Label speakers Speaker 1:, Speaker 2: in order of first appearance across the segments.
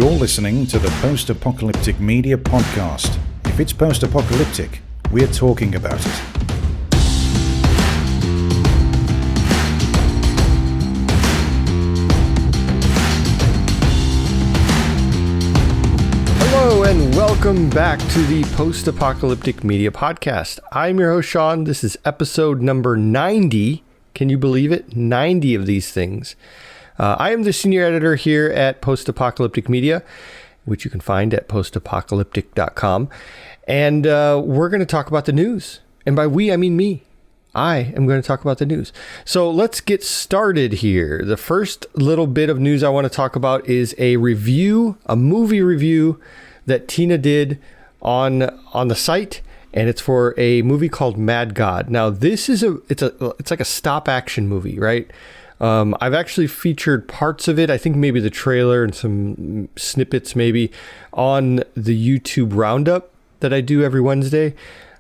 Speaker 1: You're listening to the Post-Apocalyptic Media Podcast. If it's post-apocalyptic, we're talking about it.
Speaker 2: Hello and welcome back to the Post-Apocalyptic Media Podcast. I'm your host, Sean. This is episode number 90. Can you believe it? 90 of these things. I am the senior editor here at Post-Apocalyptic Media, which you can find at postapocalyptic.com. And we're going to talk about the news. And by we, I mean me. I am going to talk about the news. So let's get started here. The first little bit of news I want to talk about is a movie review that Tina did on the site. And it's for a movie called Mad God. Now, this is it's like a stop action movie, right? I've actually featured parts of it. I think maybe the trailer and some snippets maybe on the YouTube roundup that I do every Wednesday.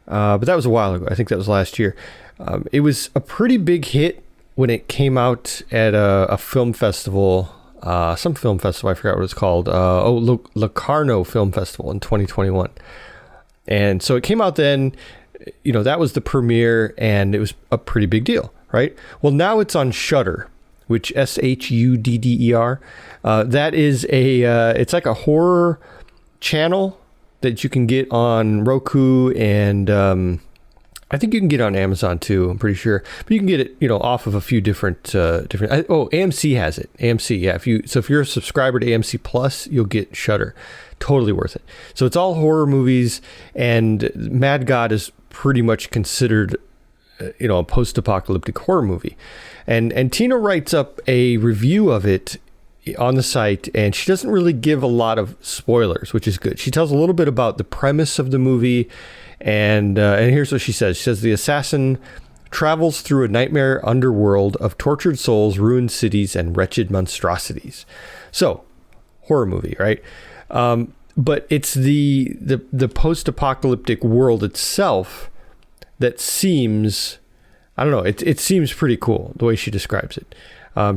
Speaker 2: But that was a while ago. I think that was last year. It was a pretty big hit when it came out at a film festival, some film festival. I forgot what it's called. Locarno Film Festival in 2021. And so it came out then, that was the premiere and it was a pretty big deal. Right. Well, now it's on Shudder, which Shudder. That is it's like a horror channel that you can get on Roku, and I think you can get it on Amazon too. I'm pretty sure, but you can get it, off of a few different. AMC has it. AMC, yeah. If you're a subscriber to AMC Plus, you'll get Shudder. Totally worth it. So it's all horror movies, and Mad God is pretty much considered a post-apocalyptic horror movie. And Tina writes up a review of it on the site, and she doesn't really give a lot of spoilers, which is good. She tells a little bit about the premise of the movie, and here's what she says. She says, the assassin travels through a nightmare underworld of tortured souls, ruined cities, and wretched monstrosities. So, horror movie, right? But it's the post-apocalyptic world itself that seems, I don't know, it seems pretty cool the way she describes it.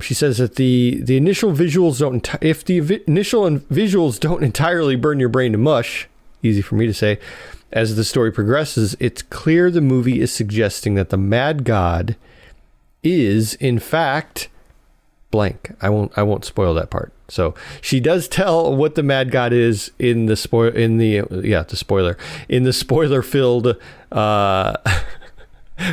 Speaker 2: She says that the initial visuals don't entirely burn your brain to mush, easy for me to say, as the story progresses, it's clear the movie is suggesting that the Mad God is, in fact, blank. I won't spoil that part. So she does tell what the Mad God is in the spoiler-filled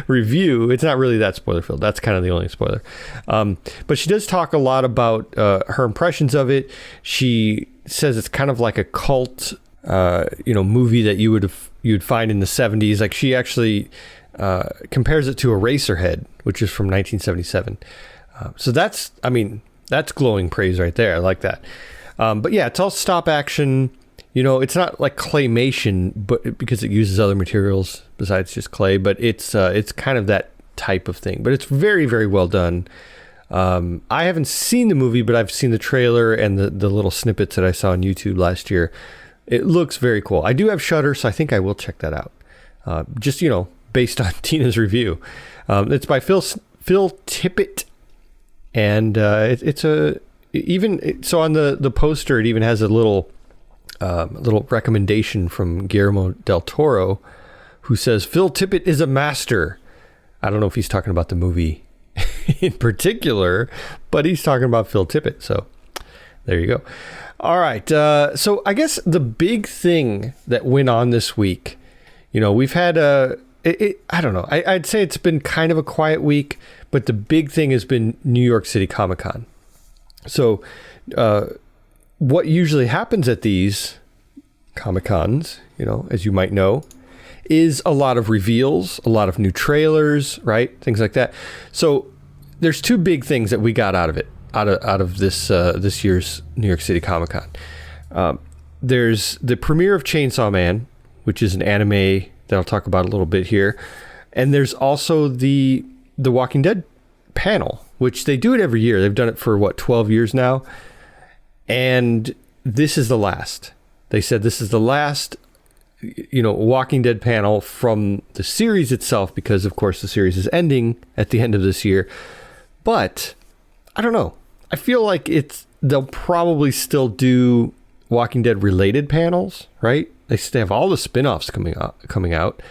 Speaker 2: review. It's not really that spoiler-filled. That's kind of the only spoiler. But she does talk a lot about her impressions of it. She says it's kind of like a cult, movie that you'd find in the 70s. Like, she actually compares it to Eraserhead, which is from 1977. So that's glowing praise right there. I like that. But yeah, it's all stop action. It's not like claymation, but because it uses other materials besides just clay, but it's kind of that type of thing. But it's very, very well done. I haven't seen the movie, but I've seen the trailer and the little snippets that I saw on YouTube last year. It looks very cool. I do have Shudder, so I think I will check that out. Just, based on Tina's review. It's by Phil Tippett. And so on the poster, it even has a little recommendation from Guillermo del Toro, who says Phil Tippett is a master. I don't know if he's talking about the movie in particular, but he's talking about Phil Tippett. So there you go. All right. So I guess the big thing that went on this week, we've had I don't know. I'd say it's been kind of a quiet week, but the big thing has been New York City Comic Con. So what usually happens at these Comic Cons, as you might know, is a lot of reveals, a lot of new trailers, right? Things like that. So there's two big things that we got out of it, out of this year's New York City Comic Con. There's the premiere of Chainsaw Man, which is an anime that I'll talk about a little bit here. And there's also the Walking Dead panel, which they do it every year. They've done it for 12 years now. And this is the last. They said this is the last, Walking Dead panel from the series itself, because of course the series is ending at the end of this year. But I don't know. I feel like they'll probably still do Walking Dead related panels, right? They have all the spin-offs coming out.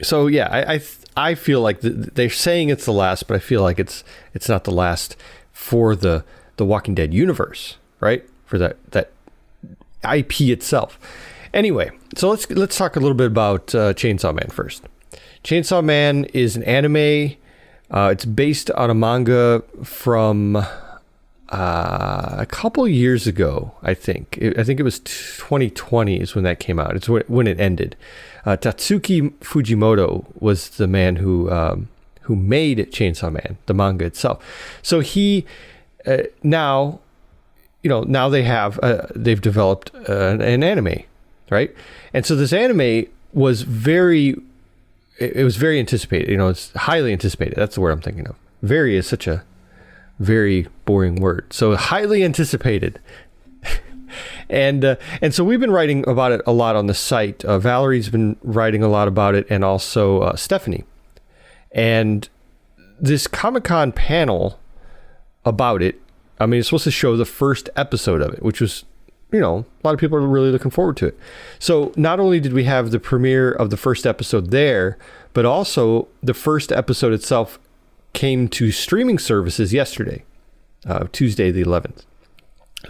Speaker 2: So yeah, I feel like they're saying it's the last, but I feel like it's not the last for the Walking Dead universe, right? For that IP itself. Anyway, so let's talk a little bit about Chainsaw Man first. Chainsaw Man is an anime. It's based on a manga from a couple years ago, I think. I think it was 2020 is when that came out. It's when it ended. Tatsuki Fujimoto was the man who made Chainsaw Man, the manga itself. So he now they've developed an anime, right? And so this anime was very anticipated. It's highly anticipated. That's the word I'm thinking of. Very is such a very boring word. So highly anticipated. And so we've been writing about it a lot on the site. Valerie's been writing a lot about it, and also Stephanie. And this Comic-Con panel about it, I mean, it's supposed to show the first episode of it, which was, a lot of people are really looking forward to it. So not only did we have the premiere of the first episode there, but also the first episode itself came to streaming services yesterday, Tuesday the 11th.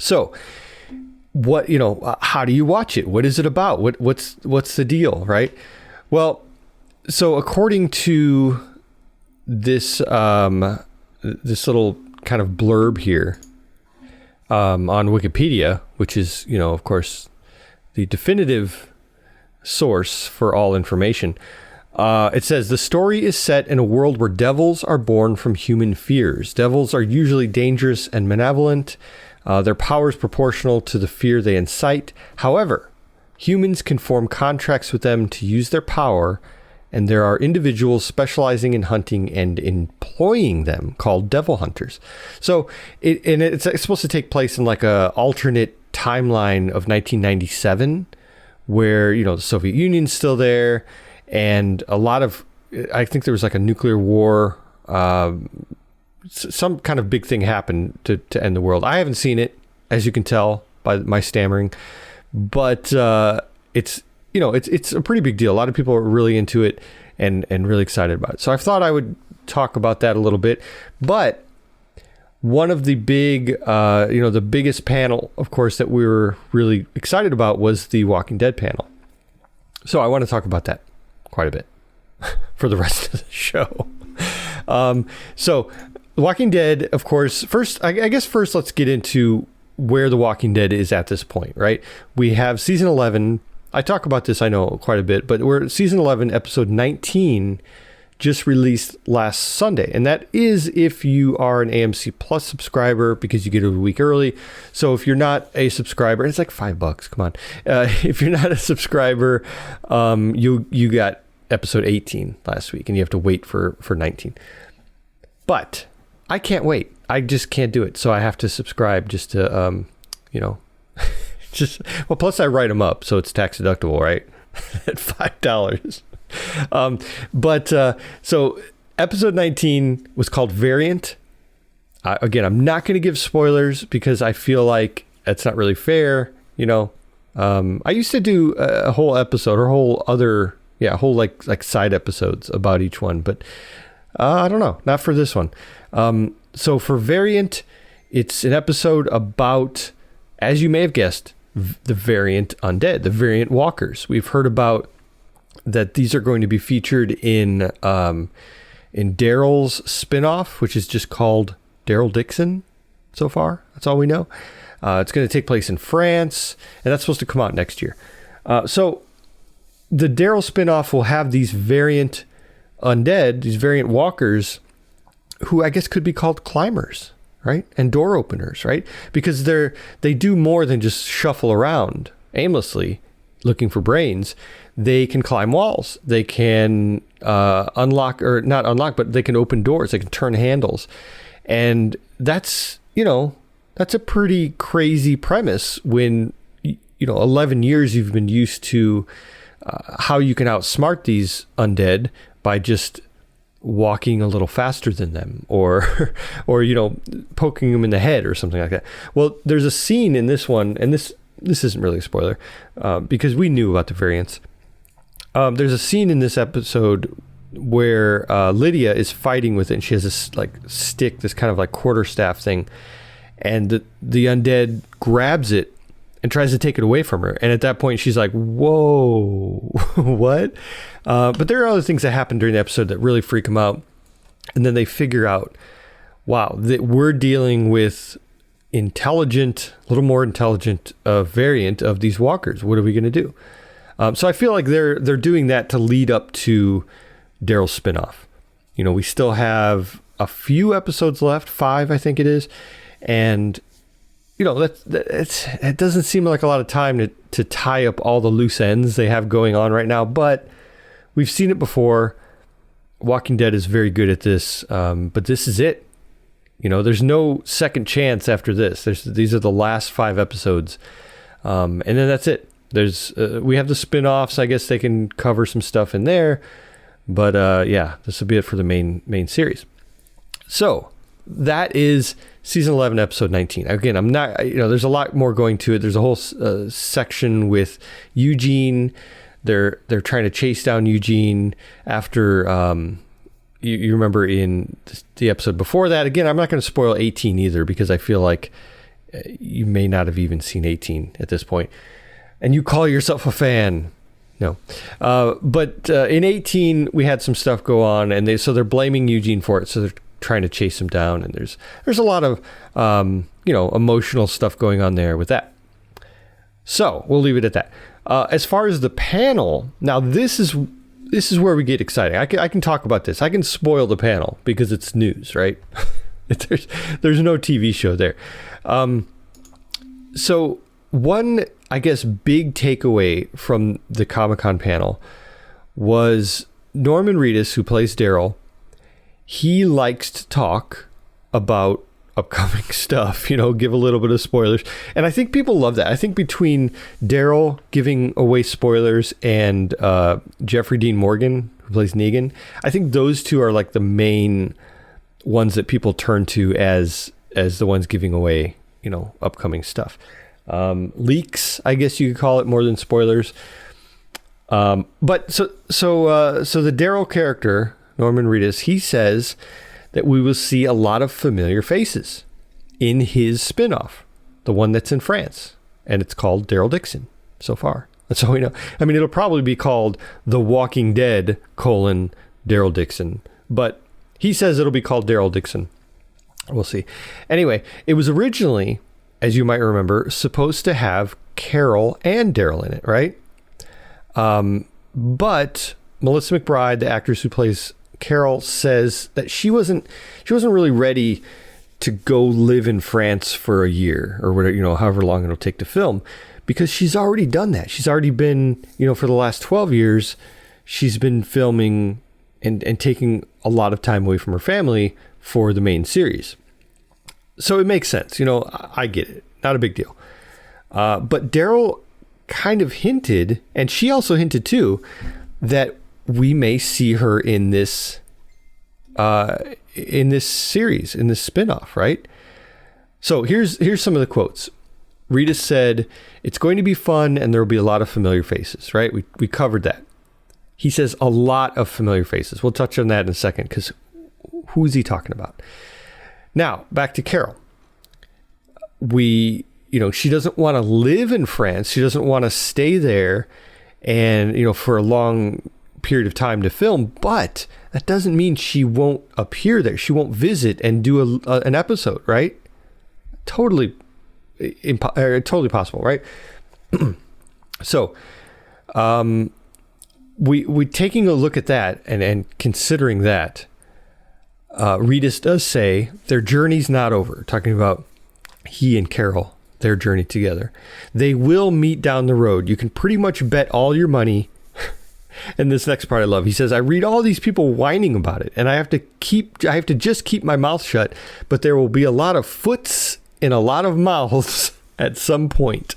Speaker 2: So how do you watch it? What is it about? What's the deal, right? Well, so according to this this little kind of blurb here on Wikipedia, which is, of course, the definitive source for all information, it says the story is set in a world where devils are born from human fears. Devils are usually dangerous and malevolent. Their power is proportional to the fear they incite. However, humans can form contracts with them to use their power, and there are individuals specializing in hunting and employing them called devil hunters. So it's supposed to take place in like a alternate timeline of 1997, where the Soviet Union's still there, and I think there was like a nuclear war. Some kind of big thing happened to end the world. I haven't seen it, as you can tell by my stammering, but it's a pretty big deal. A lot of people are really into it and really excited about it. So I thought I would talk about that a little bit. But one of the big, the biggest panel, of course, that we were really excited about was the Walking Dead panel. So I want to talk about that quite a bit for the rest of the show. So Walking Dead, of course, first let's get into where The Walking Dead is at this point, right? We have season 11. I talk about this, I know, quite a bit, but we're season 11, episode 19, just released last Sunday. And that is if you are an AMC Plus subscriber, because you get it a week early. So if you're not a subscriber, it's like $5, come on. If you're not a subscriber, you got episode 18 last week, and you have to wait for 19. But I can't wait. I just can't do it. So I have to subscribe just to, plus I write them up, so it's tax deductible, right? At $5. So episode 19 was called Variant. Again, I'm not going to give spoilers because I feel like it's not really fair. I used to do a whole episode or whole like side episodes about each one, but I don't know, not for this one. So for Variant, it's an episode about, as you may have guessed, the variant undead, the variant walkers. We've heard about that these are going to be featured in Daryl's spinoff, which is just called Daryl Dixon so far. That's all we know. It's going to take place in France, and that's supposed to come out next year. So the Daryl spinoff will have these variant undead, these variant walkers, who I guess could be called climbers, right? And door openers, right? Because they do more than just shuffle around aimlessly looking for brains. They can climb walls. They can not unlock, but they can open doors. They can turn handles. And that's a pretty crazy premise when, 11 years you've been used to how you can outsmart these undead by just, walking a little faster than them, or poking them in the head or something like that. Well, there's a scene in this one, and this isn't really a spoiler because we knew about the variants. There's a scene in this episode where Lydia is fighting with it, and she has this like stick, this kind of like quarterstaff thing, and the undead grabs it and tries to take it away from her. And at that point, she's like, whoa, what? But there are other things that happen during the episode that really freak them out. And then they figure out, wow, that we're dealing with a little more intelligent variant of these walkers. What are we going to do? So I feel like they're doing that to lead up to Daryl's spinoff. We still have a few episodes left, 5, I think it is. And it doesn't seem like a lot of time to tie up all the loose ends they have going on right now, but we've seen it before. Walking Dead is very good at this, but this is it. There's no second chance after this. These are the last 5 episodes, and then that's it. We have the spin-offs. I guess they can cover some stuff in there, but this will be it for the main series. So that is season 11, episode 19. Again, I'm not, there's a lot more going to it. There's a whole section with Eugene. They're trying to chase down Eugene after, you remember in the episode before that. Again, I'm not going to spoil 18 either, because I feel like you may not have even seen 18 at this point. And you call yourself a fan. No. But in 18, we had some stuff go on, and they're blaming Eugene for it. So they're trying to chase him down, and there's a lot of emotional stuff going on there with that. So we'll leave it at that. As far as the panel, now this is where we get exciting. I can talk about this. I can spoil the panel because it's news, right? There's no TV show there. So one, I guess, big takeaway from the Comic-Con panel was Norman Reedus, who plays Daryl. He likes to talk about upcoming stuff, give a little bit of spoilers. And I think people love that. I think between Daryl giving away spoilers and Jeffrey Dean Morgan, who plays Negan, I think those two are like the main ones that people turn to as the ones giving away, upcoming stuff. Leaks, I guess you could call it, more than spoilers. But so the Daryl character, Norman Reedus, he says that we will see a lot of familiar faces in his spinoff, the one that's in France, and it's called Daryl Dixon so far. That's all we know. I mean, it'll probably be called The Walking Dead: Daryl Dixon, but he says it'll be called Daryl Dixon. We'll see. Anyway, it was originally, as you might remember, supposed to have Carol and Daryl in it, right? But Melissa McBride, the actress who plays Carol, says that she wasn't really ready to go live in France for a year or whatever, however long it'll take to film, because she's already done that. She's already been, for the last 12 years, she's been filming and taking a lot of time away from her family for the main series. So it makes sense. I get it. Not a big deal. But Daryl kind of hinted, and she also hinted too, that we may see her in this series, in this spinoff, right? So here's some of the quotes. Reedus said, "It's going to be fun, and there will be a lot of familiar faces," right? We covered that. He says a lot of familiar faces. We'll touch on that in a second, because who's he talking about? Now, back to Carol. She doesn't want to live in France. She doesn't want to stay there and, for a long period of time to film, but that doesn't mean she won't appear there. She won't visit and do an episode, right? Totally possible, right? So, we taking a look at that and considering that, Reedus does say their journey's not over. Talking about he and Carol, their journey together. They will meet down the road. You can pretty much bet all your money. And this next part I love. He says, "I read all these people whining about it, and I have to just keep my mouth shut, but there will be a lot of foots in a lot of mouths at some point."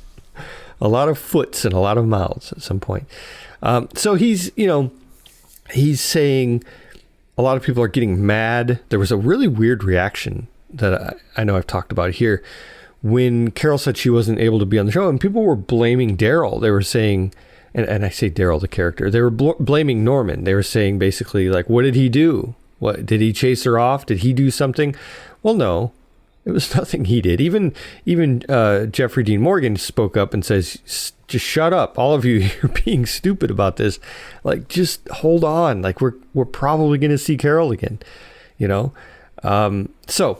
Speaker 2: A lot of foots and a lot of mouths at some point. So he's saying a lot of people are getting mad. There was a really weird reaction that I know I've talked about here when Carol said she wasn't able to be on the show, and people were blaming Daryl. They were saying, and I say Daryl, the character, they were blaming Norman. They were saying basically like, what did he do? What did he chase her off? Did he do something? Well, no, it was nothing he did. Even Jeffrey Dean Morgan spoke up and says, just shut up. All of you, you're being stupid about this. Like, just hold on. Like we're probably going to see Carol again, you know? So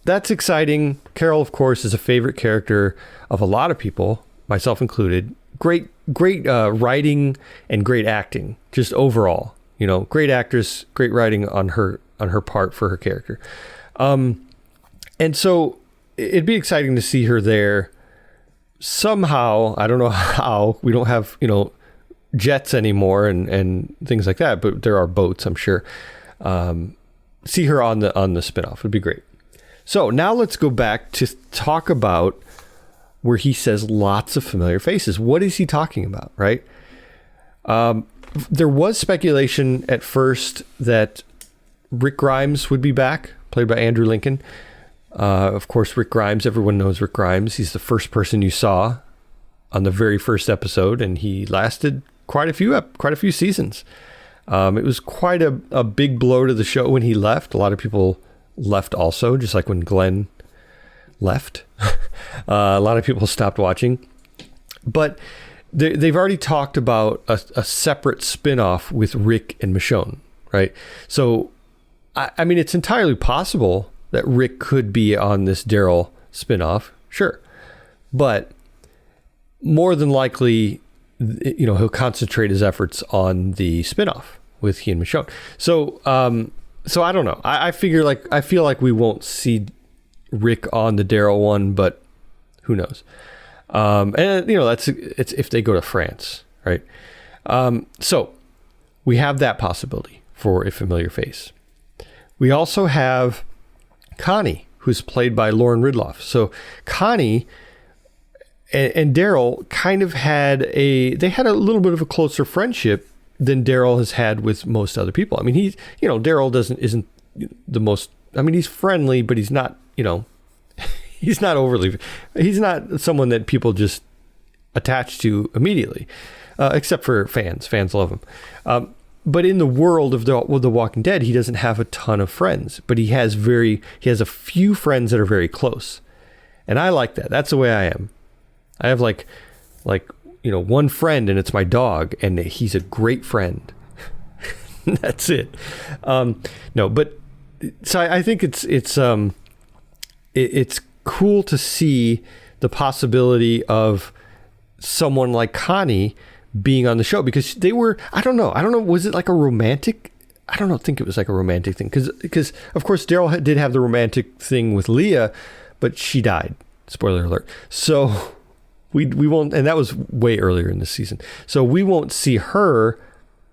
Speaker 2: that's exciting. Carol, of course, is a favorite character of a lot of people, myself included. Great writing and great acting, just overall. You know, great actress, great writing on her part for her character. And so it'd be exciting to see her there somehow. I don't know how. We don't have, you know, jets anymore and things like that, but there are boats, I'm sure. See her on the spinoff would be great. So now let's go back to talk about where he says lots of familiar faces. What is he talking about, right? There was speculation at first that Rick Grimes would be back, played by Andrew Lincoln. Of course, Rick Grimes, everyone knows Rick Grimes. He's the first person you saw on the very first episode, and he lasted quite a few seasons. It was quite a big blow to the show when he left. A lot of people left also, just like when Glenn left. A lot of people stopped watching. But they've already talked about a separate spin-off with Rick and Michonne, right? So, I mean, it's entirely possible that Rick could be on this Daryl spin-off, sure. But more than likely, you know, he'll concentrate his efforts on the spin-off with he and Michonne. So I don't know. I feel like we won't see Rick on the Daryl one, but who knows? And you know, it's if they go to France, right? So we have that possibility for a familiar face. We also have Connie, who's played by Lauren Ridloff. So Connie and Daryl kind of had a little bit of a closer friendship than Daryl has had with most other people. I mean, Daryl isn't the most, I mean, he's friendly, but he's not, you know, he's not someone that people just attach to immediately, except for fans. Fans love him. But in the world of The Walking Dead, he doesn't have a ton of friends, but he has a few friends that are very close. And I like that. That's the way I am. I have like, you know, one friend, and it's my dog, and he's a great friend. That's it. No, but so I think it's cool to see the possibility of someone like Connie being on the show, because they were, I don't know, was it like a romantic? I don't think it was like a romantic thing, because of course Daryl did have the romantic thing with Leah, but she died. Spoiler alert. So we won't, and that was way earlier in the season. So we won't see her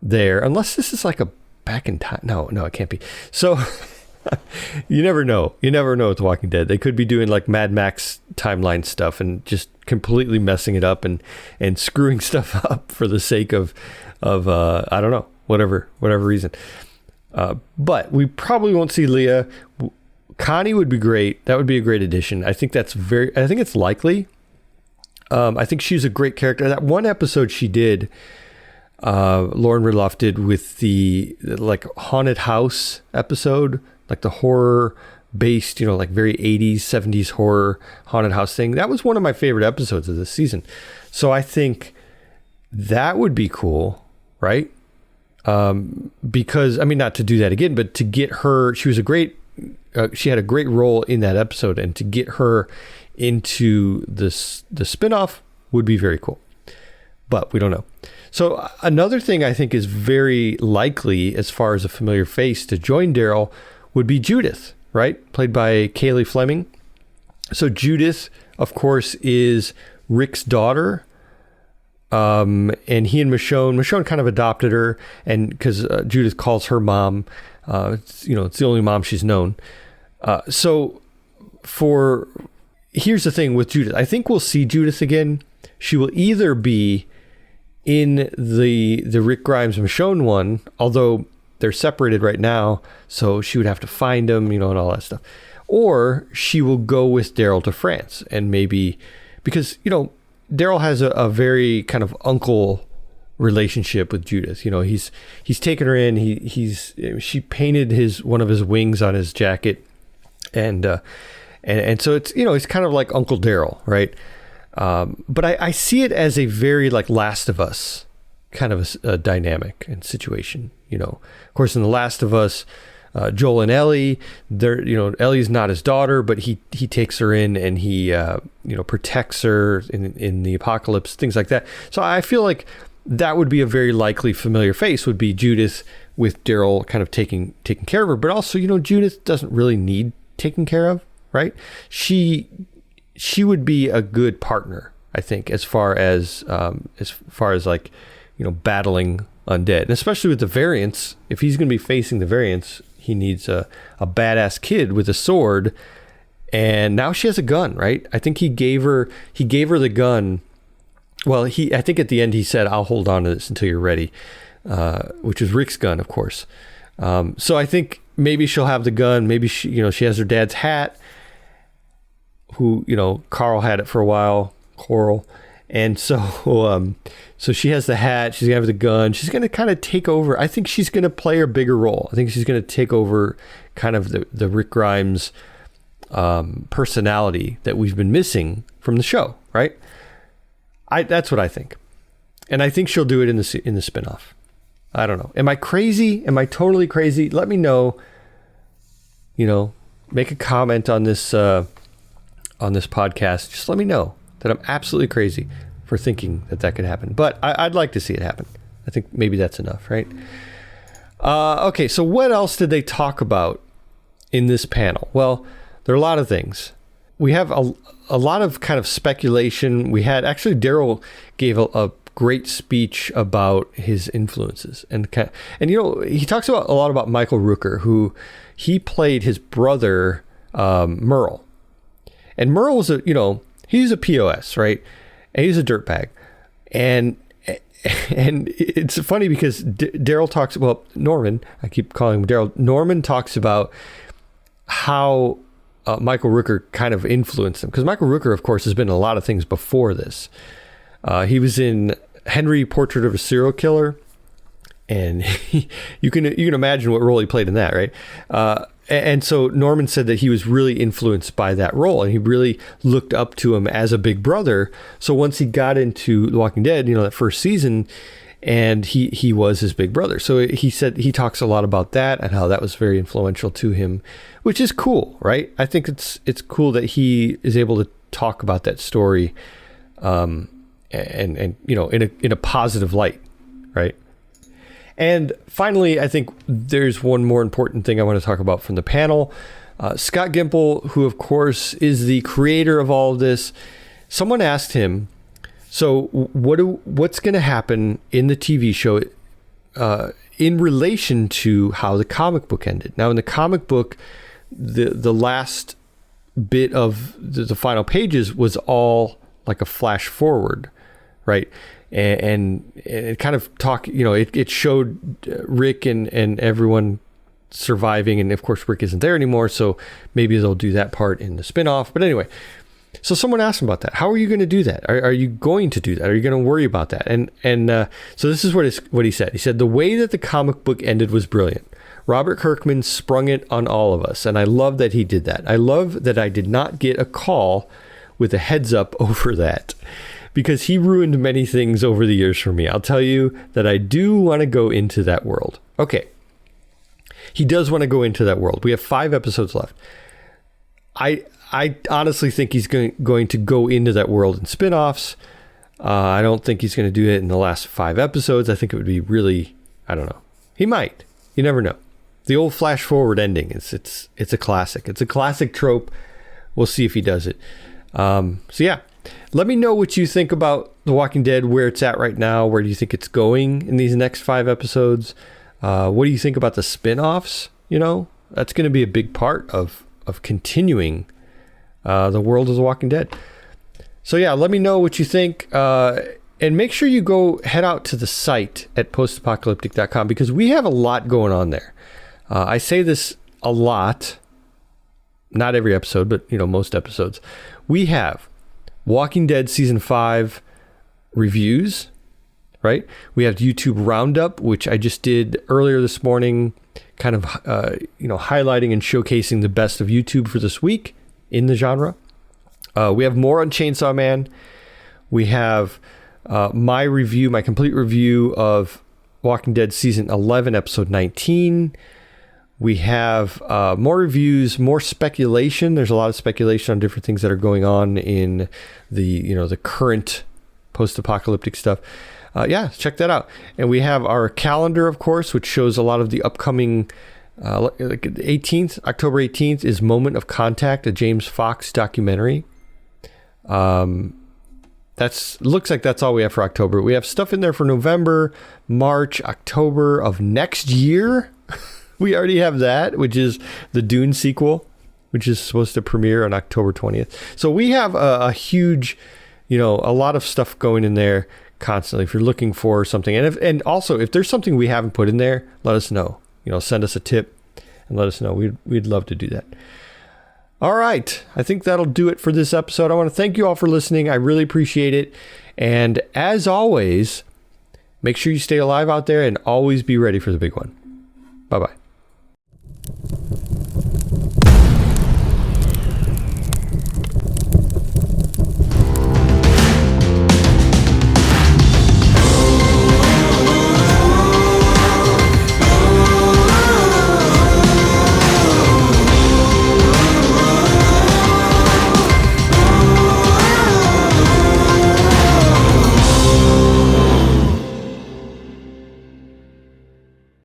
Speaker 2: there unless this is like a back in time. No, it can't be. So you never know. You never know with The Walking Dead. They could be doing like Mad Max timeline stuff and just completely messing it up and screwing stuff up for the sake of I don't know, whatever reason. But we probably won't see Leah. Connie would be great. That would be a great addition. I think it's likely. I think she's a great character. That one episode she did, Lauren Ridloff did with the like haunted house episode, like the horror based, you know, like very 80s, 70s horror haunted house thing. That was one of my favorite episodes of this season. So I think that would be cool, right? Because, I mean, not to do that again, but to get her, she had a great role in that episode, and to get her into the spinoff would be very cool. But we don't know. So another thing I think is very likely as far as a familiar face to join Daryl would be Judith, right? Played by Kaylee Fleming. So Judith, of course, is Rick's daughter. And he and Michonne kind of adopted her, and because Judith calls her mom, it's the only mom she's known. So here's the thing with Judith. I think we'll see Judith again. She will either be in the Rick Grimes Michonne one, although they're separated right now, so she would have to find him, and all that stuff. Or she will go with Daryl to France, and maybe because Daryl has a very kind of uncle relationship with Judith. He's taken her in. She painted one of his wings on his jacket, and so it's it's kind of like Uncle Daryl, right? But I see it as a very like Last of Us kind of a dynamic and situation. Of course, in The Last of Us, Joel and Ellie, Ellie's not his daughter, but he takes her in and he protects her in the apocalypse, things like that. So I feel like that would be a very likely familiar face, would be Judith with Daryl kind of taking care of her. But also, Judith doesn't really need taken care of, right? She would be a good partner, I think, as far as like, battling undead, and especially with the variants. If he's going to be facing the variants, he needs a badass kid with a sword. And now she has a gun, right? I think he gave her the gun. Well, I think at the end he said, "I'll hold on to this until you're ready," which is Rick's gun, of course. So I think maybe she'll have the gun. Maybe she has her dad's hat, who, Carl had it for a while, Coral. And so she has the hat, she's gonna have the gun, she's gonna kind of take over. I think she's gonna play a bigger role. I think she's gonna take over kind of the Rick Grimes personality that we've been missing from the show, right? That's what I think. And I think she'll do it in the spinoff. I don't know. Am I crazy? Am I totally crazy? Let me know. Make a comment on this podcast. Just let me know that I'm absolutely crazy for thinking that could happen. But I'd like to see it happen. I think maybe that's enough, right? Okay, so what else did they talk about in this panel? Well, there are a lot of things. We have a lot of kind of speculation. We had, actually, Daryl gave a great speech about his influences. And he talks a lot about Michael Rooker, who he played his brother, Merle. And Merle was he's a POS, right? And he's a dirtbag. And it's funny because Daryl talks, Norman, I keep calling him Daryl. Norman talks about how Michael Rooker kind of influenced him. Because Michael Rooker, of course, has been in a lot of things before this. He was in Henry, Portrait of a Serial Killer. And you can imagine what role he played in that, right? And so Norman said that he was really influenced by that role, and he really looked up to him as a big brother. So once he got into The Walking Dead, that first season, and he was his big brother. So he said he talks a lot about that and how that was very influential to him, which is cool, right? I think it's cool that he is able to talk about that story, and in a positive light, right? And finally, I think there's one more important thing I want to talk about from the panel. Scott Gimple, who of course is the creator of all of this, someone asked him, so what's going to happen in the TV show in relation to how the comic book ended? Now, in the comic book, the last bit of the final pages was all like a flash forward, right? And it kind of it showed Rick and everyone surviving, and of course Rick isn't there anymore, so maybe they'll do that part in the spinoff. But anyway, so someone asked him about that. How are you going to do that? Are you going to do that? Are you going to worry about that? And so this is what he said. He said, the way that the comic book ended was brilliant. Robert Kirkman sprung it on all of us, and I love that he did that. I love that I did not get a call with a heads up over that, because he ruined many things over the years for me. I'll tell you that I do want to go into that world. Okay. He does want to go into that world. We have 5 episodes left. I honestly think he's going to go into that world in spinoffs. I don't think he's going to do it in the last 5 episodes. I think it would be really, I don't know. He might. You never know. The old flash forward ending, it's a classic. It's a classic trope. We'll see if he does it. So yeah. Let me know what you think about The Walking Dead, where it's at right now. Where do you think it's going in these next 5 episodes? What do you think about the spin-offs? That's going to be a big part of continuing the world of The Walking Dead. So yeah, let me know what you think. And make sure you go head out to the site at postapocalyptic.com because we have a lot going on there. I say this a lot, not every episode, but most episodes. We have Walking Dead Season 5 reviews, right? We have YouTube Roundup, which I just did earlier this morning, kind of, highlighting and showcasing the best of YouTube for this week in the genre. We have more on Chainsaw Man. We have my complete review of Walking Dead Season 11, Episode 19. We have more reviews, more speculation. There's a lot of speculation on different things that are going on in the current post-apocalyptic stuff. Check that out. And we have our calendar, of course, which shows a lot of the upcoming, October 18th is Moment of Contact, a James Fox documentary. Looks like that's all we have for October. We have stuff in there for November, March, October of next year. We already have that, which is the Dune sequel, which is supposed to premiere on October 20th. So we have a huge, a lot of stuff going in there constantly if you're looking for something. And also, if there's something we haven't put in there, let us know. Send us a tip and let us know. We'd love to do that. All right. I think that'll do it for this episode. I want to thank you all for listening. I really appreciate it. And as always, make sure you stay alive out there and always be ready for the big one. Bye-bye.